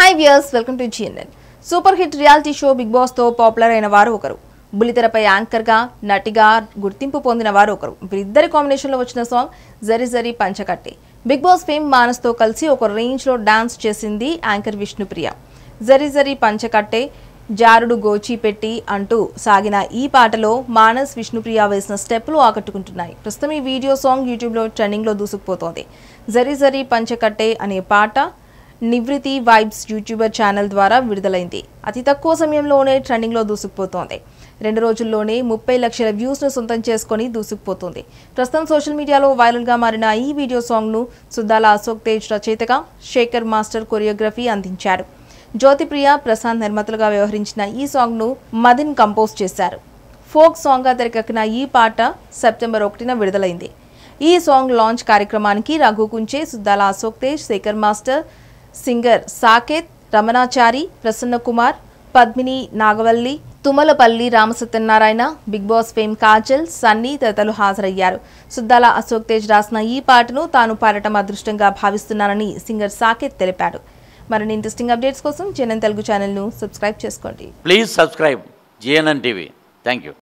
Hi viewers, welcome to GNN. Super hit reality show Bigg Boss తో popular అయిన వారు ఒకరు. బుల్లితెరపై యాంకర్ గా, నటిగా గుర్తింపు పొందిన వారు ఒకరు. వీరిద్దరి కాంబినేషన్ లో వచ్చిన సాంగ్ జరి జరి పంచకట్టే. బిగ్ బాస్ ఫేమ్ మానస్ తో కలిసి ఒక రేంజ్ లో డాన్స్ చేసింది యాంకర్ విష్ణుప్రియ. జరి జరి పంచకట్టే, జారుడు గోచి పెట్టి అంటూ సాగిన ఈ పాటలో మానస్, విష్ణుప్రియ వేసిన స్టెప్పులు ఆకట్టుకుంటున్నాయి. ప్రస్తుతం ఈ వీడియో సాంగ్ యూట్యూబ్ లో ట్రెండింగ్ లో దూసుకుపోతోంది. జరి జరి పంచకట్టే అనే పాట నివృత్తి వైబ్స్ యూట్యూబర్ ఛానల్ ద్వారా విడుదలైంది. అతి తక్కువ సమయంలోనే ట్రెండింగ్ లో దూసుకుపోతోంది. 2 రోజుల్లోనే 30 లక్షల వ్యూస్ ను సొంతం చేసుకుని దూసుకుపోతుంది. ప్రస్తుతం సోషల్ మీడియాలో వైరల్ గా మారిన ఈ వీడియో సాంగ్ ను సుద్దాల అశోక్ తేజ్ రచయితగా, శేఖర్ మాస్టర్ కొరియోగ్రఫీ అందించారు. జ్యోతిప్రియ ప్రశాంత్ నిర్మాతలుగా వ్యవహరించిన ఈ సాంగ్ ను మదిన్ కంపోజ్ చేశారు. ఫోక్ సాంగ్ గా తెరకెక్కిన ఈ పాట సెప్టెంబర్ 1న విడుదలైంది. ఈ సాంగ్ లాంచ్ కార్యక్రమానికి Raghu Kunche, Suddala Ashok Tej, Sekhar master, singer Saketh, Ramanachari, Prasanna Kumar, Padmini Nagavalli, Tummalapalli Ramasatyanarayana, big boss fame Kajal, Sunny తదితరులు హాజరయ్యారు. సుద్దాల అశోక్ తేజ్ రాసిన ఈ పాటను తాను పాడటం అదృష్టంగా భావిస్తున్నానని సింగర్ సాకేత్ తెలిపాడు. మరిన్ని ఇంట్రెస్టింగ్ అప్డేట్స్ కోసం GNN తెలుగు ఛానల్ ను సబ్స్క్రైబ్ చేసుకోండి. Please subscribe GNN TV. Thank you.